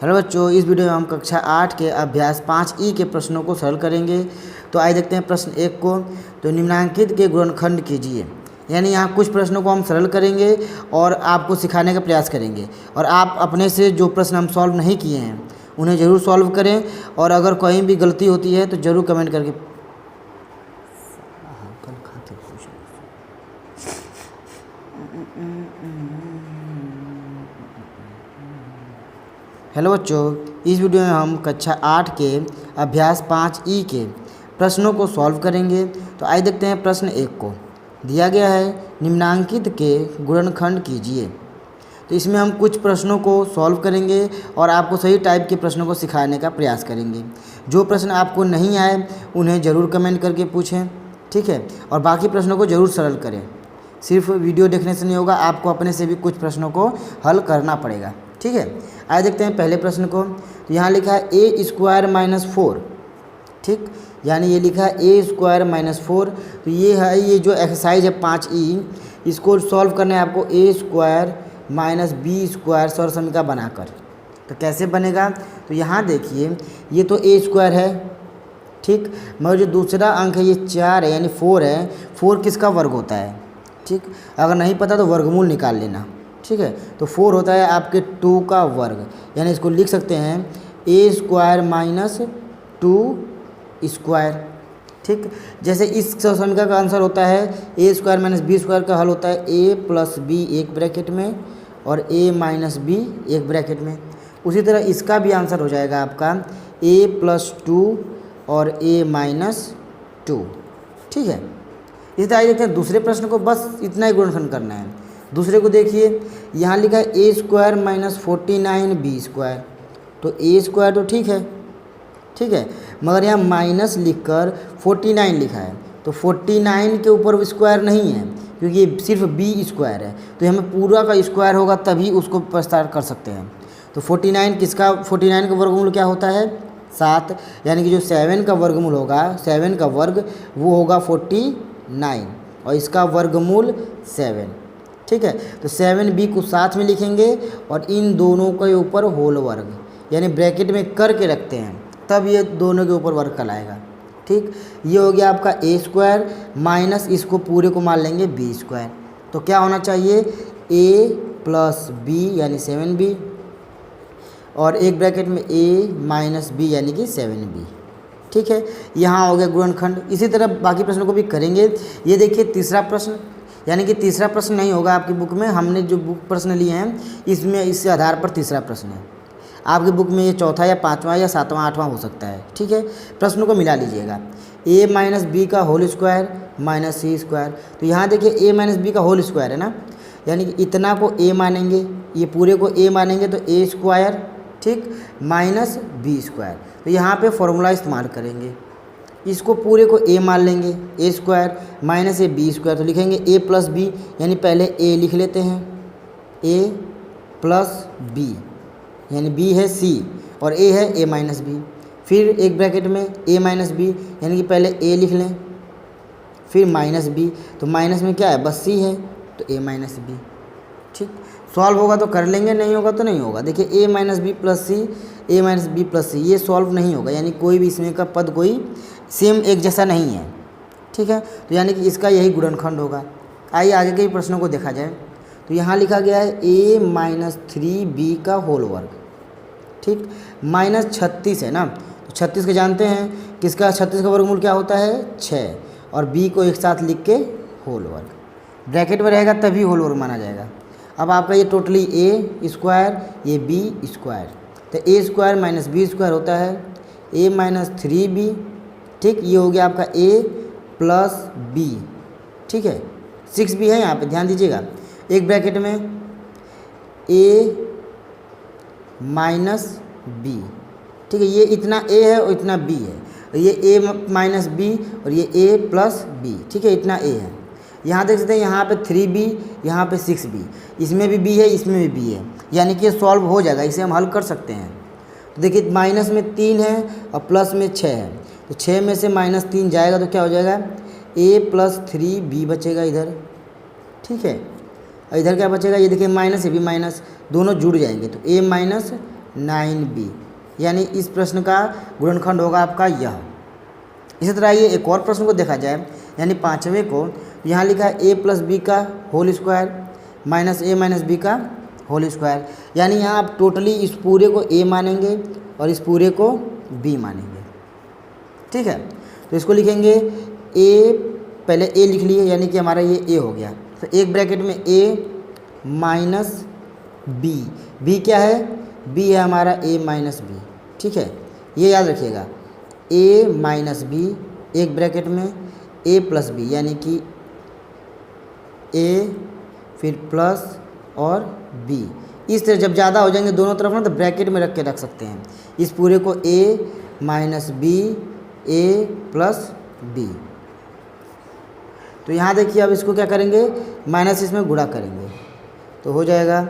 Hello बच्चों, इस video में हम कक्षा 8 के अभ्यास 5 के प्रश्नों को सरल करेंगे। तो आइए देखते हैं प्रश्न 1 को। तो निम्नांकित के गुणनखंड कीजिए। यानी यहाँ कुछ प्रश्नों को हम सरल करेंगे और आपको सिखाने का प्रयास करेंगे, और आप अपने से जो प्रश्न हम सॉल्व नहीं किए हैं उन्हें ज़रूर सॉल्व करें, और अगर कहीं भी गलती होती है तो ज़रूर कमेंट करके हेलो बच्चों, इस वीडियो में हम कक्षा 8 के अभ्यास 5 के प्रश्नों को सॉल्व करेंगे। तो आइए देखते हैं प्रश्न 1 को। दिया गया है निम्नांकित के गुणनखंड कीजिए। तो इसमें हम कुछ प्रश्नों को सॉल्व करेंगे और आपको सही टाइप के प्रश्नों को सिखाने का प्रयास करेंगे। जो प्रश्न आपको नहीं आए उन्हें ज़रूर कमेंट करके पूछें, ठीक है। और बाकी प्रश्नों को ज़रूर सरल करें। सिर्फ वीडियो देखने से नहीं होगा, आपको अपने से भी कुछ प्रश्नों को हल करना पड़ेगा, ठीक है। आइए देखते हैं पहले प्रश्न को। तो यहाँ लिखा है a² - 4, ठीक। यानी ये लिखा है a² - 4। तो ये है, ये जो एक्सरसाइज है 5E, इसको सॉल्व करना है आपको a² - b² सौर समीकरण बनाकर। तो कैसे बनेगा? तो यहाँ देखिए, ये तो a² है, ठीक। मगर जो दूसरा अंक है ये 4 है, यानी 4 है। 4 किसका वर्ग होता है, ठीक। अगर नहीं पता तो वर्गमूल निकाल लेना, ठीक है। तो 4 होता है आपके 2 का वर्ग, यानी इसको लिख सकते हैं a² - 2², ठीक। जैसे इस समीकरण का आंसर होता है a² - b² का हल होता है a + b एक ब्रैकेट में और a - b एक ब्रैकेट में। उसी तरह इसका भी आंसर हो जाएगा आपका a + 2 और a - 2, ठीक है। इसी तरह देखते हैं दूसरे प्रश्न को। बस इतना ही गुणनखंड करना है। दूसरे को देखिए, यहाँ लिखा है a² - 49b²। तो a² तो ठीक है, ठीक है, मगर यहाँ माइनस लिखकर 49 लिखा है। तो 49 के ऊपर स्क्वायर नहीं है, क्योंकि ये सिर्फ b² है। तो हमें पूरा का स्क्वायर होगा तभी उसको प्रस्ताव कर सकते हैं। तो 49 का वर्गमूल क्या होता है? 7। यानी कि जो 7 का वर्गमूल होगा, 7 का वर्ग वो होगा 49, और इसका वर्गमूल 7, ठीक है। तो 7b को साथ में लिखेंगे और इन दोनों के ऊपर होल वर्ग, यानी ब्रैकेट में करके रखते हैं, तब ये दोनों के ऊपर वर्ग कहलाएगा, ठीक। ये हो गया आपका a² माइनस इसको पूरे को मान लेंगे b²। तो क्या होना चाहिए? a + b यानी 7b, और एक ब्रैकेट में a - b यानी कि 7b, ठीक है। यहाँ हो गया गुणनखंड। इसी तरह बाकी प्रश्नों को भी करेंगे। ये देखिए तीसरा प्रश्न, यानी कि तीसरा प्रश्न नहीं होगा आपकी बुक में। हमने जो बुक प्रश्न लिए हैं इसमें इससे आधार पर तीसरा प्रश्न है। आपकी बुक में ये चौथा या पाँचवा या सातवां आठवां हो सकता है, ठीक है। प्रश्नों को मिला लीजिएगा। a - b का होल स्क्वायर - c²। तो यहाँ देखिए a - b का होल स्क्वायर है ना, यानी कि इतना को a मानेंगे, ये पूरे को a मानेंगे तो a², ठीक, माइनस b²। तो यहाँ पे फॉर्मूला इस्तेमाल करेंगे, इसको पूरे को a मान लेंगे, a² माइनस a b²। तो लिखेंगे a + b, यानी पहले a लिख लेते हैं, a + b, यानी b है c और a है a - b। फिर एक ब्रैकेट में a - b, यानी कि पहले a लिख लें, फिर -b। तो माइनस में क्या है? बस c है, तो a - b, ठीक। सॉल्व होगा तो कर लेंगे, नहीं होगा तो नहीं होगा। देखिए a - b + c, a - b + c, ये सॉल्व नहीं होगा, यानी कोई भी इसमें का पद कोई सेम एक जैसा नहीं है, ठीक है। तो यानी कि इसका यही गुणनखंड होगा। आइए आगे के प्रश्नों को देखा जाए। तो यहाँ लिखा गया है a - 3b का होल वर्ग, ठीक। -36 है ना, तो 36 के जानते हैं, किसका 36 का वर्गमूल क्या होता है? 6, और b को एक साथ लिख के होल वर्ग ब्रैकेट में रहेगा तभी होल वर्ग माना जाएगा। अब आपका ये टोटली a², ये b²। तो a² - b² होता है a - 3b, ठीक। ये हो गया आपका a + b, ठीक है। 6b है यहाँ पे, ध्यान दीजिएगा। एक ब्रैकेट में a - b, ठीक है। ये इतना a है और इतना b है, और ये a - b और ये a + b, ठीक है, इतना a है। यहाँ देख सकते हैं, यहाँ पे 3b, यहाँ पे 6b, इसमें भी b है, इसमें भी b है, यानी कि ये सॉल्व हो जाएगा, इसे हम हल कर सकते हैं। तो देखिए माइनस में 3 है और प्लस में 6 है, तो 6 में से -3 जाएगा तो क्या हो जाएगा? a + 3b बचेगा इधर, ठीक है। और इधर क्या बचेगा? ये देखिए माइनस, ये भी माइनस, दोनों जुड़ जाएंगे तो a - 9b, यानी इस प्रश्न का गुणनखंड होगा आपका यह। इसी तरह ये एक और प्रश्न को देखा जाए, यानी 5वें को, यहाँ लिखा है a प्लस बी का whole square minus a minus B का होल स्क्वायर, यानी यहाँ आप टोटली इस पूरे को a मानेंगे और इस पूरे को b मानेंगे। ठीक है, तो इसको लिखेंगे a, पहले a लिख लिए, यानी कि हमारा ये a हो गया। तो एक ब्रैकेट में a माइनस b, b क्या है, b है हमारा a माइनस b। ठीक है, ये याद रखिएगा, a माइनस b, एक ब्रैकेट में a प्लस b, यानी कि a फिर प्लस और b। इस तरह जब ज़्यादा हो जाएंगे दोनों तरफ ना, तो ब्रैकेट में रख के रख सकते हैं। इस पूरे को a minus b, a plus b। तो यहाँ देखिए, अब इसको क्या करेंगे, माइनस इसमें गुणा करेंगे, तो हो जाएगा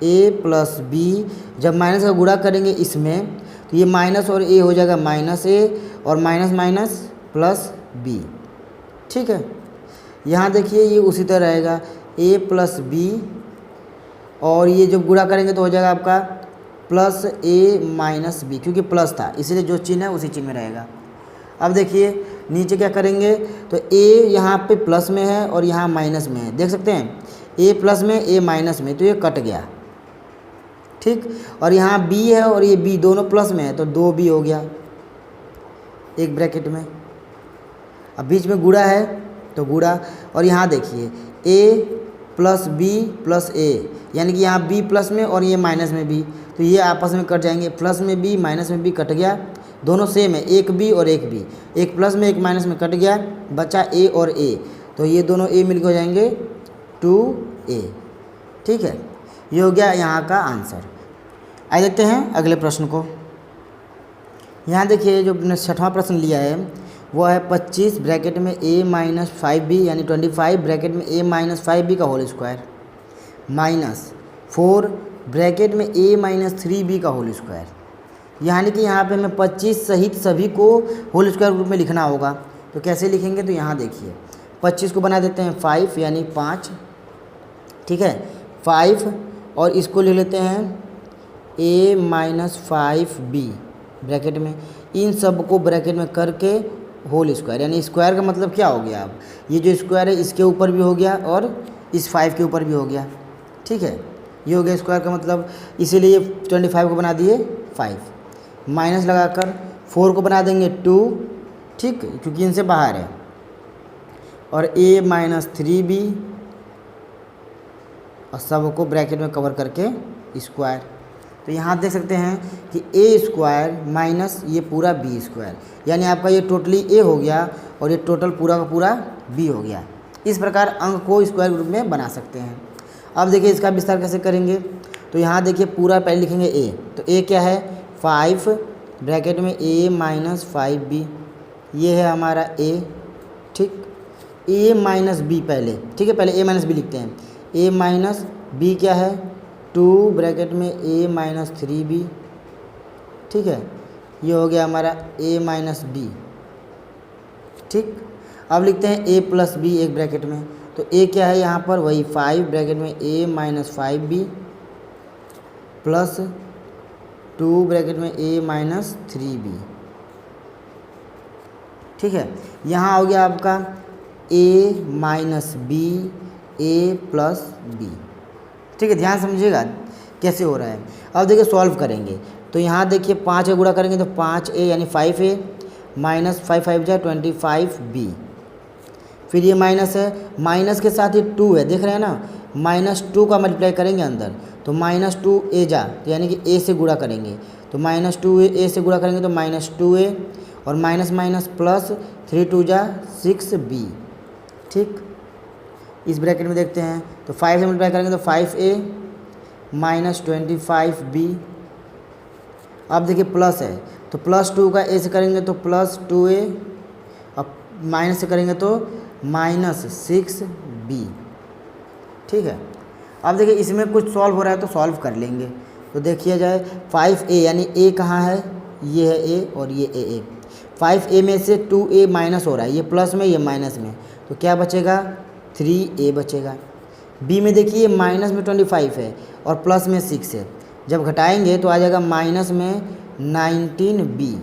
a प्लस b। जब माइनस का गुणा करेंगे इसमें, तो ये माइनस और a हो जाएगा माइनस a, और माइनस माइनस प्लस b। ठीक है, यहाँ देखिए ये उसी तरह रहेगा a प्लस b, और ये जब गुणा करेंगे तो हो जाएगा आपका प्लस a माइनस b, क्योंकि प्लस था इसलिए जो चिन्ह है उसी चिन्ह में रहेगा। अब देखिए नीचे क्या करेंगे, तो a यहाँ पे प्लस में है और यहाँ माइनस में है, देख सकते हैं, a प्लस में a माइनस में, तो ये कट गया। ठीक, और यहाँ b है और ये b दोनों प्लस में है, तो 2b हो गया एक ब्रैकेट में। अब बीच में गुणा है तो गुणा, और यहाँ देखिए a plus b plus a, यानी कि यहाँ b प्लस में और ये माइनस में b, तो ये आपस में कट जाएंगे, प्लस में b माइनस में b कट गया, दोनों सेम है, एक b और एक b, एक प्लस में एक माइनस में कट गया, बचा a और a, तो ये दोनों a मिलकर हो जाएंगे 2a। ठीक है, ये हो गया यहाँ का आंसर। आइए देखते हैं अगले प्रश्न को। यहाँ देखिए जो 6वां प्रश्न लिया है वो है 25 ब्रैकेट में a माइनस 5b, यानी 25 ब्रैकेट में a माइनस 5b का होल स्क्वायर माइनस 4 ब्रैकेट में a माइनस 3b का होल स्क्वायर, यानी कि यहाँ पे हमें 25 सहित सभी को होल स्क्वायर ग्रुप में लिखना होगा। तो कैसे लिखेंगे, तो यहाँ देखिए 25 को बना देते हैं 5, यानी 5। ठीक है, 5, और इसको ले लेते हैं a माइनस 5b ब्रैकेट में, इन सब को ब्रैकेट में करके होल स्क्वायर, यानी स्क्वायर का मतलब क्या हो गया, अब ये जो स्क्वायर है इसके ऊपर भी हो गया और इस 5 के ऊपर भी हो गया। ठीक है, ये हो गया स्क्वायर का मतलब, इसीलिए 25 को बना दिए 5, माइनस लगाकर 4 को बना देंगे 2। ठीक, क्योंकि इनसे बाहर है, और a माइनस 3b, और सबको ब्रैकेट में कवर करके स्क्वायर। तो यहाँ देख सकते हैं कि a स्क्वायर माइनस ये पूरा b स्क्वायर, यानी आपका ये टोटली a हो गया और ये टोटल पूरा का पूरा b हो गया। इस प्रकार अंक को स्क्वायर ग्रुप में बना सकते हैं। अब देखिए इसका विस्तार कैसे करेंगे, तो यहाँ देखिए पूरा पहले लिखेंगे a, तो a क्या है 5 ब्रैकेट में a माइनस 5b, ये है हमारा a। ठीक, a माइनस b पहले, ठीक है, पहले a माइनस b लिखते हैं, a माइनस b क्या है 2 ब्रैकेट में a माइनस 3b। ठीक है, ये हो गया हमारा a माइनस b। ठीक, अब लिखते हैं a प्लस b एक ब्रैकेट में, तो a क्या है यहाँ पर वही 5 ब्रैकेट में a minus 5b plus 2 bracket में a माइनस 3b। ठीक है, यहाँ हो गया आपका a minus b, a plus b। ठीक है, ध्यान समझिएगा कैसे हो रहा है। अब देखिए सॉल्व करेंगे, तो यहाँ देखिए 5 का गुणा करेंगे तो 5a यानी 5a माइनस 5 5 जा 25b, फिर ये माइनस है, माइनस के साथ ये 2 है, देख रहे हैं ना, -2 का मल्टीप्लाई करेंगे अंदर, तो -2a जा, तो यानी कि a से गुणा करेंगे, तो -2a से गुणा करेंगे तो -2a, और माइनस माइनस प्लस 3 2 जा 6b। ठीक, इस ब्रैकेट में देखते हैं, तो 5 से मल्टीप्लाई करेंगे तो 5a माइनस 25b। अब देखिए प्लस है, तो +2 का a से करेंगे तो +2a, अब माइनस से करेंगे तो -6b। ठीक है, अब देखिए इसमें कुछ सॉल्व हो रहा है तो सॉल्व कर लेंगे। तो देखिए जाए 5a, यानी a कहाँ है, ये है a और ये a। 5a में से 2a माइनस हो रहा है, ये प्लस में ये माइनस में, तो क्या बचेगा 3a बचेगा। b में देखिए माइनस में 25 है और प्लस में 6 है, जब घटाएंगे तो आ जाएगा माइनस में 19b।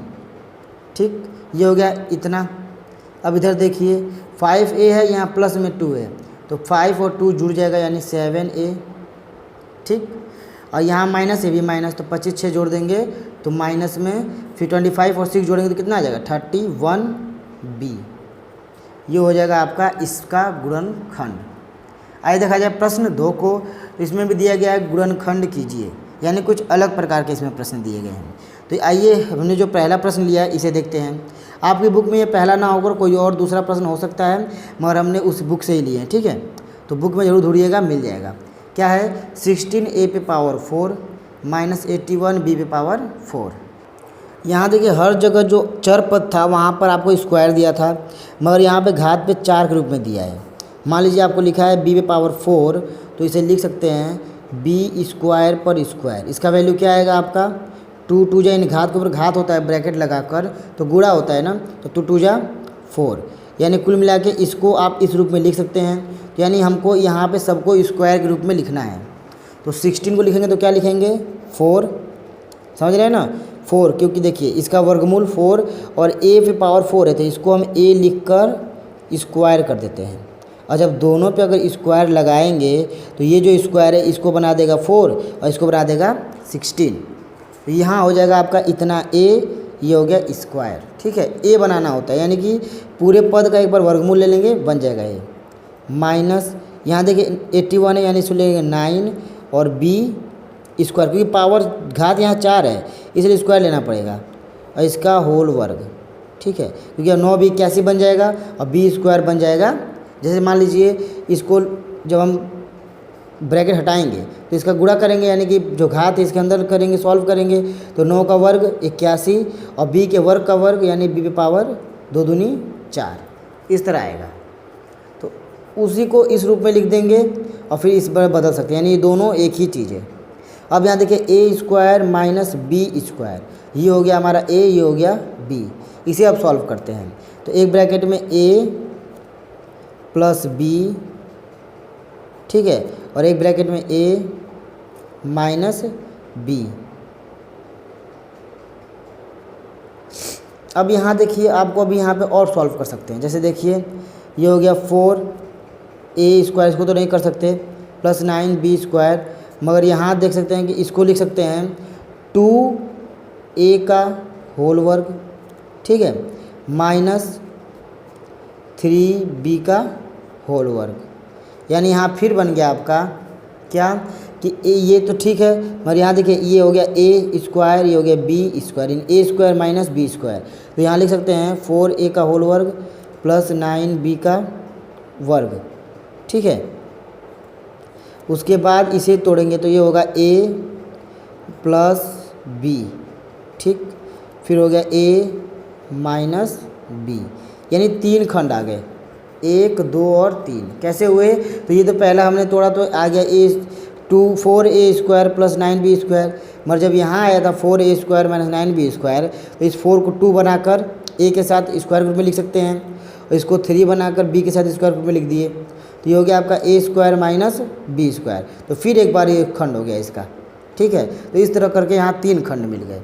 ठीक, ये हो गया इतना। अब इधर देखिए 5a है, यहाँ प्लस में 2 है, तो 5 और 2 जुड़ जाएगा यानी 7a। ठीक, और यहाँ माइनस ए भी माइनस, तो 25 6 जोड़ देंगे तो माइनस में, फिर 25 और 6 जोड़ेंगे तो कितना आ जाएगा 31b। ये हो जाएगा आपका इसका गुणनखंड। आइए देखा जाए प्रश्न 2 को। तो इसमें भी दिया गया है गुणनखंड कीजिए, यानी कुछ अलग प्रकार के इसमें प्रश्न दिए गए हैं। तो आइए हमने जो पहला प्रश्न लिया है इसे देखते हैं। आपकी बुक में ये पहला ना होकर कोई और दूसरा प्रश्न हो सकता है, मगर हमने उस बुक से ही लिए हैं। ठीक है, तो बुक में जरूर ढूंढिएगा, मिल जाएगा। क्या है, 16a पे पावर 4 माइनस 81b पे पावर 4। यहाँ देखिए हर जगह जो चर पद था वहाँ पर आपको स्क्वायर दिया था, मगर यहाँ पे घात पे 4 के रूप में दिया है। मान लीजिए आपको लिखा है b पे पावर 4, तो इसे लिख सकते हैं b स्क्वायर पर स्क्वायर। इसका वैल्यू क्या आएगा आपका 2 2 जा, इन घात के ऊपर घात होता है ब्रैकेट लगाकर तो गुणा होता है ना, तो 2 2 जा 4, यानी कुल मिला के इसको आप इस रूप में लिख सकते हैं। यानी हमको यहाँ पे सबको स्क्वायर के रूप में लिखना है। तो 16 को लिखेंगे तो क्या लिखेंगे 4, समझ रहे हैं ना 4, क्योंकि देखिए इसका वर्गमूल 4 और a पे पावर 4 है, तो इसको हम a लिख कर स्क्वायर कर देते हैं। और जब दोनों पे अगर स्क्वायर लगाएंगे तो ये जो स्क्वायर है इसको बना देगा 4 और इसको बना देगा 16। तो यहाँ हो जाएगा आपका इतना a, ये हो गया स्क्वायर। ठीक है, a बनाना होता है, यानी कि पूरे पद का एक बार वर्गमूल ले लेंगे, बन जाएगा a। माइनस यहाँ देखिए 81 है, यानी इसको लेंगे 9 और b स्क्वायर, क्योंकि पावर घात यहाँ 4 है इसलिए स्क्वायर लेना पड़ेगा, और इसका होल वर्ग। ठीक है, क्योंकि 9b 81 बन जाएगा और b स्क्वायर बन जाएगा। जैसे मान लीजिए इसको जब हम ब्रैकेट हटाएंगे तो इसका गुणा करेंगे, यानी कि जो घात है इसके अंदर करेंगे, सॉल्व करेंगे, तो 9 का वर्ग 81 और b के वर्ग का वर्ग यानी b पे पावर 2 दूनी 4, इस तरह आएगा। तो उसी को इस रूप में लिख देंगे और फिर इस पर बदल सकते हैं, यानी ये दोनों एक ही चीज़ है। अब यहाँ देखिए a square minus b square, ये हो गया हमारा a, ये हो गया b। इसे अब सॉल्व करते हैं, तो एक ब्रैकेट में a प्लस b, ठीक है, और एक ब्रैकेट में a माइनस b। अब यहाँ देखिए आपको अभी यहाँ पे और सॉल्व कर सकते हैं। जैसे देखिए ये हो गया 4a स्क्वायर, इसको तो नहीं कर सकते, प्लस 9b स्क्वायर, मगर यहाँ देख सकते हैं कि इसको लिख सकते हैं 2a का होल वर्ग, ठीक है, माइनस 3b का होल वर्ग। यानी यहाँ फिर बन गया आपका क्या कि ये तो ठीक है, मगर यहाँ देखिए ये हो गया a स्क्वायर, ये हो गया b square, in a square minus b square. तो यहाँ लिख सकते हैं 4a का होल वर्ग प्लस 9b का वर्ग। ठीक है, उसके बाद इसे तोड़ेंगे तो ये होगा a प्लस b, ठीक, फिर हो गया a माइनस b, यानी 3 खंड आ गए, 1 2 और 3। कैसे हुए, तो ये तो पहला हमने तोड़ा तो आ गया a 4a square plus 9b square, मगर जब यहाँ आया था 4a square minus 9b square, तो इस 4 को 2 बनाकर a के साथ स्क्वायर ग्रुप में लिख सकते हैं, और इसको 3 बनाकर b के साथ स्क्वायर ग्रुप में लिख दिए, तो ये हो गया आपका a square minus b square. तो फिर एक बार ये खंड हो गया इसका। ठीक है, तो इस तरह करके यहाँ 3 खंड मिल गए।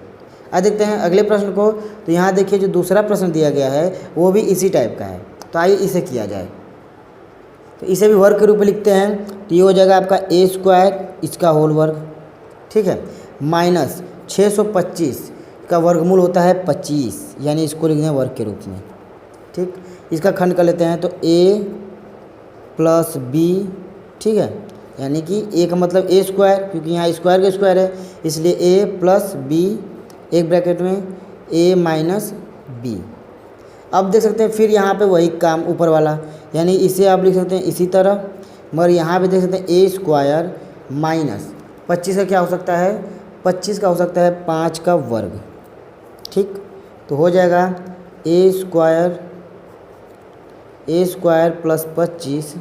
अब देखते हैं अगले प्रश्न को। तो यहाँ देखिए जो दूसरा प्रश्न दिया गया है वो भी इसी टाइप का है, तो आइए इसे किया जाए। तो इसे भी वर्ग के रूप में लिखते हैं, तो ये हो जाएगा आपका a स्क्वायर, इसका होल वर्ग, ठीक है, माइनस 625 का वर्गमूल होता है 25, यानी इसको लिखते हैं वर्ग के रूप में। ठीक, इसका खंड कर लेते हैं, तो a प्लस b, ठीक है, यानी कि a का मतलब a स्क्वायर, क्योंकि यहाँ स्क्वायर का स्क्वायर है इसलिए a प्लस b, एक ब्रैकेट में a माइनस b। अब देख सकते हैं फिर यहाँ पे वही काम ऊपर वाला, यानी इसे आप लिख सकते हैं इसी तरह, मगर यहाँ पे देख सकते हैं a स्क्वायर माइनस 25 का क्या हो सकता है, 25 का हो सकता है 5 का वर्ग। ठीक, तो हो जाएगा a स्क्वायर प्लस 25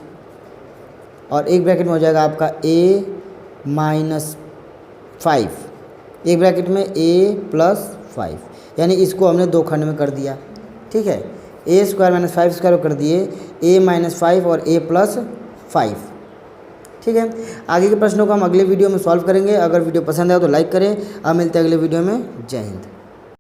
और एक ब्रैकेट में हो जाएगा आपका a माइनस 5, एक ब्रैकेट में a प्लस 5, यानी इसको हमने 2 खंड में कर दिया। ठीक है, a स्क्वायर माइनस 5 स्क्वायर कर दिए, a माइनस 5 और a प्लस 5। ठीक है, आगे के प्रश्नों को हम अगले वीडियो में सॉल्व करेंगे। अगर वीडियो पसंद आए तो लाइक करें। अब मिलते हैं अगले वीडियो में। जय हिंद।